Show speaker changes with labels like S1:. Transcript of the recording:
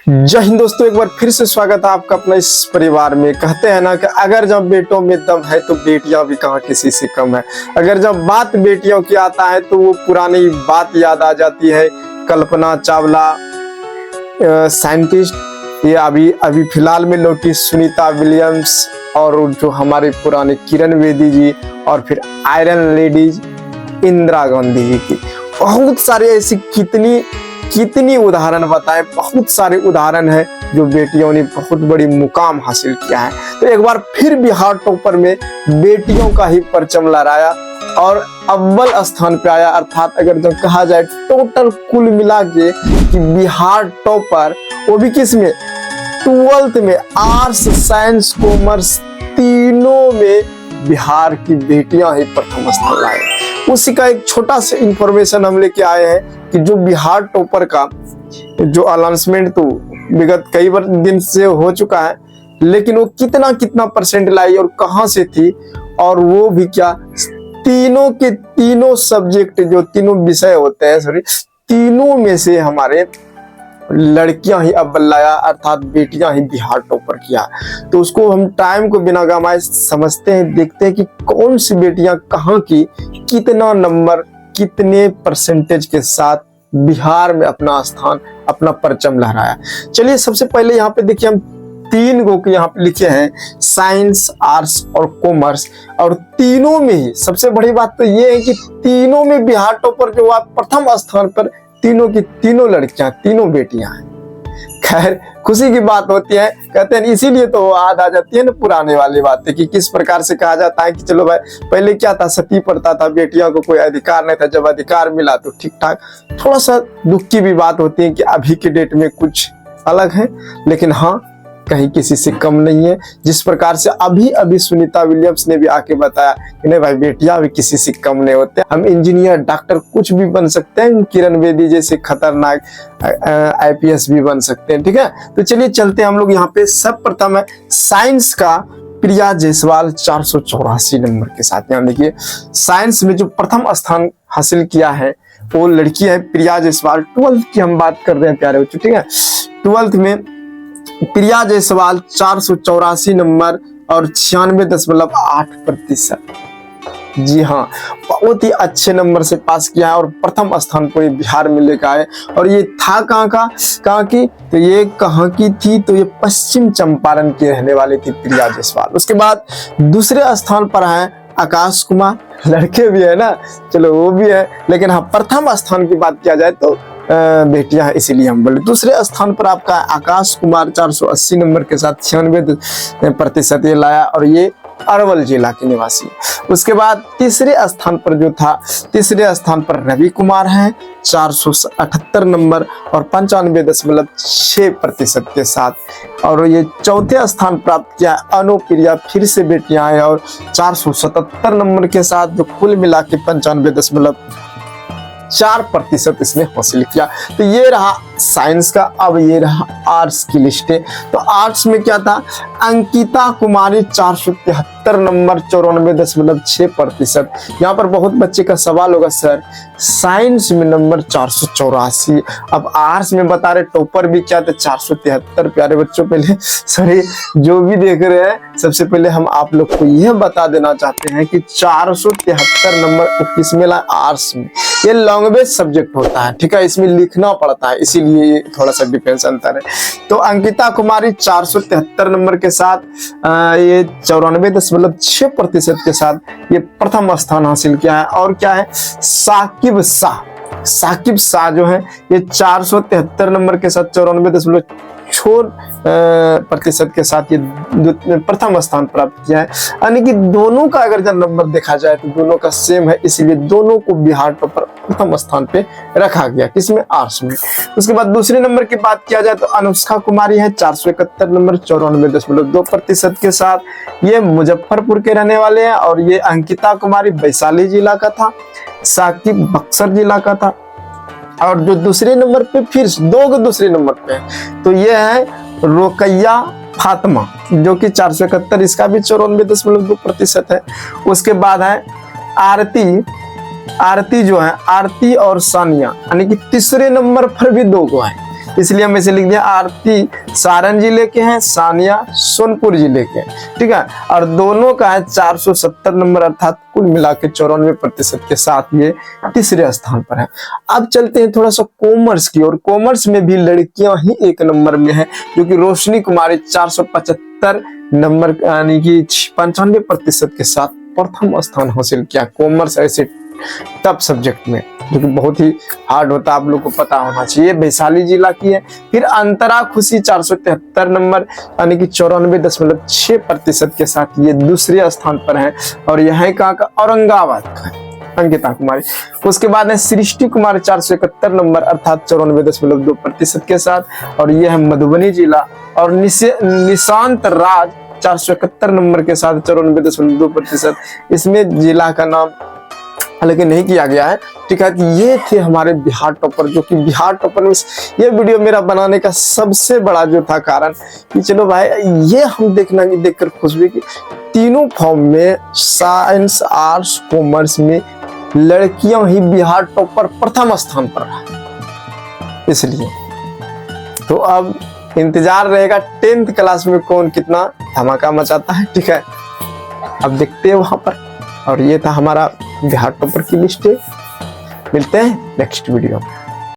S1: जय हिंद दोस्तों, एक बार फिर से स्वागत है आपका अपना इस परिवार में। कहते हैं ना कि अगर जब बेटों में दम है तो बेटियां भी कहाँ किसी से कम है। अगर जब बात बेटियों की आता है तो वो पुरानी बात याद आ जाती है। कल्पना चावला साइंटिस्ट, ये अभी फिलहाल में लौटी सुनीता विलियम्स, और जो हमारे पुराने किरण बेदी जी, और फिर आयरन लेडीज इंदिरा गांधी जी की। बहुत सारे ऐसी कितनी उदाहरण बताएं, बहुत सारे उदाहरण है जो बेटियों ने बहुत बड़ी मुकाम हासिल किया है। तो एक बार फिर बिहार टॉपर में बेटियों का ही परचम लहराया और अव्वल स्थान पे आया। अर्थात अगर जो कहा जाए टोटल कुल मिला के कि बिहार टॉपर, वो भी किस में, 12th में, आर्ट्स साइंस कॉमर्स तीनों में बिहार की बेटियां ही प्रथम स्थान लाए। उसी का एक छोटा सा इंफॉर्मेशन हम लेके आए हैं कि जो बिहार टॉपर का जो अनाउंसमेंट तो विगत कई दिन से हो चुका है, लेकिन वो कितना परसेंट लाई और कहां से थी, और वो भी क्या, तीनों के तीनों सब्जेक्ट, जो तीनों विषय होते हैं, तीनों में से हमारे लड़कियां ही अव्वल लाया, अर्थात बेटियां ही बिहार टॉपर किया। तो उसको हम टाइम को बिना गंवाए समझते हैं, देखते हैं कि कौन सी बेटियां कहां की, कितना नंबर, कितने परसेंटेज के साथ बिहार में अपना स्थान, अपना परचम लहराया। चलिए सबसे पहले यहाँ पे देखिए, हम तीन गो के यहाँ पे लिखे हैं, साइंस, आर्ट्स और कॉमर्स, और तीनों में ही सबसे बड़ी बात तो ये है कि तीनों में बिहार टॉपर जो हुआ प्रथम स्थान पर, तीनों की तीनों लड़कियां, तीनों बेटियां हैं। खैर खुशी की बात होती है, कहते हैं इसीलिए तो याद आ जाती है ना पुराने वाली बातें कि किस प्रकार से कहा जाता है कि चलो भाई, पहले क्या था, सती प्रथा था, बेटियों को कोई अधिकार नहीं था, जब अधिकार मिला तो ठीक ठाक। थोड़ा सा दुख की भी बात होती है कि अभी के डेट में कुछ अलग है, लेकिन हाँ, कहीं किसी से कम नहीं है। जिस प्रकार से अभी सुनीता विलियम्स ने भी आके बताया कि नहीं भाई, बेटियां भी किसी से कम नहीं होते, हम इंजीनियर, डॉक्टर कुछ भी बन सकते हैं, किरण बेदी जैसे खतरनाक IPS भी बन सकते हैं। ठीक है, तो चलिए चलते हैं हम लोग यहाँ पे। सब प्रथम है साइंस का प्रिया जायसवाल 484 नंबर के साथ। यहाँ देखिए, साइंस में जो प्रथम स्थान हासिल किया है वो लड़की है प्रिया जायसवाल। 12th की हम बात कर रहे हैं प्यारे बच्चों, ठीक है। 12th में प्रिया जायसवाल 484 नंबर और 96.8%। जी हाँ, बहुत ही अच्छे नंबर से पास किया है और प्रथम स्थान पर बिहार में लेकर आए। और ये था कहाँ की, तो ये कहाँ की थी, तो ये पश्चिम चंपारण की रहने वाली थी प्रिया जायसवाल। उसके बाद दूसरे स्थान पर है आकाश कुमार, लड़के भी है ना, चलो वो भी है, लेकिन हाँ प्रथम स्थान की बात किया जाए तो बेटियां है, इसीलिए हम बोले। दूसरे स्थान पर आपका आकाश कुमार 480 नंबर के साथ 96% ये लाया, और ये अरवल जिला के निवासी। उसके बाद तीसरे स्थान पर जो था, तीसरे स्थान पर रवि कुमार है 478 नंबर और 95.6% के साथ। और ये चौथे स्थान प्राप्त किया अनुप्रिया, फिर से बेटियां हैं, और 477 नंबर के साथ, जो कुल मिला के 95.4% इसने हासिल किया। तो ये रहा साइंस का। अब ये रहा आर्ट्स की लिस्ट। तो आर्ट्स में क्या था, अंकिता कुमारी 473 नंबर 94.6%। यहाँ पर बहुत बच्चे का सवाल होगा, सर साइंस में नंबर 484, अब आर्ट्स में बता रहे टॉपर भी क्या थे 473। प्यारे बच्चों, पहले सॉरी जो भी देख रहे हैं, सबसे पहले हम आप लोग को यह बता देना चाहते हैं कि 473 नंबर किस में लाए, आर्ट्स में। ये लैंग्वेज सब्जेक्ट होता है, ठीक है, इसमें लिखना पड़ता है, इसीलिए थोड़ा सा डिफरेंस अंतर है। तो अंकिता कुमारी 473 नंबर के साथ ये 94.6% के साथ ये प्रथम स्थान हासिल किया है। और क्या है, साकिब शाह जो है ये 473 नंबर के साथ 94.4% के साथ ये प्रथम स्थान प्राप्त किया है। यानी कि दोनों का अगर जब नंबर देखा जाए तो दोनों का सेम है, इसीलिए दोनों को बिहार टॉपर प्रथम स्थान पे रखा गया, किसमें, आर्ट्स में। उसके बाद दूसरे नंबर की बात किया जाए तो अनुष्का कुमारी है 471 नंबर 94.2% के साथ, ये मुजफ्फरपुर के रहने वाले हैं। और ये अंकिता कुमारी वैशाली जिला का था, साकिब बक्सर जिला का था। और जो दूसरे नंबर पे, फिर दो दूसरे नंबर पे, तो ये है रोकैया फातिमा जो कि 471, इसका भी 94.2% है। उसके बाद है आरती जो है, आरती और सानिया, यानी कि तीसरे नंबर पर भी दो को है। इसलिए हम इसे लिख दिया। आरती सारण जिले के हैं, सानिया सोनपुर जिले के हैं, ठीक है। और दोनों का है 470 नंबर, अर्थात कुल मिला के 94% के साथ ये तीसरे स्थान पर है। अब चलते हैं थोड़ा सा कॉमर्स की ओर। कॉमर्स में भी लड़कियां ही 1 नंबर में है, जो कि रोशनी कुमारी 475 नंबर यानी कि 95% के साथ प्रथम स्थान हासिल किया कॉमर्स ऐसे टफ सब्जेक्ट में, जो कि बहुत ही हार्ड होता है, आप लोग को पता होना चाहिए। वैशाली जिला की है। फिर अंतरा खुशी 473 नंबर यानी कि 94.6% के साथ ये दूसरे स्थान पर है। और यह कहाँ का? औरंगाबाद का है, अंकिता कुमारी। उसके बाद है सृष्टि कुमारी 471 नंबर अर्थात 94.2% के साथ, और यह है मधुबनी जिला। और निशांत राज 471 नंबर के साथ 94.2%। इसमें जिला का नाम हालांकि नहीं किया गया है, ठीक है। ये थे हमारे बिहार टॉपर, जो कि बिहार टॉपर में ये वीडियो मेरा बनाने का सबसे बड़ा जो था कारण कि चलो भाई ये हम देखकर खुश हुए कि तीनों फॉर्म में साइंस, आर्ट्स, कॉमर्स में लड़कियां ही बिहार टॉपर प्रथम स्थान पर रहा। इसलिए तो अब इंतजार रहेगा 10th क्लास में कौन कितना धमाका मचाता है, ठीक है। अब देखते हैं वहां पर। और ये था हमारा बिहार टॉपर की लिस्ट। मिलते हैं नेक्स्ट वीडियो में।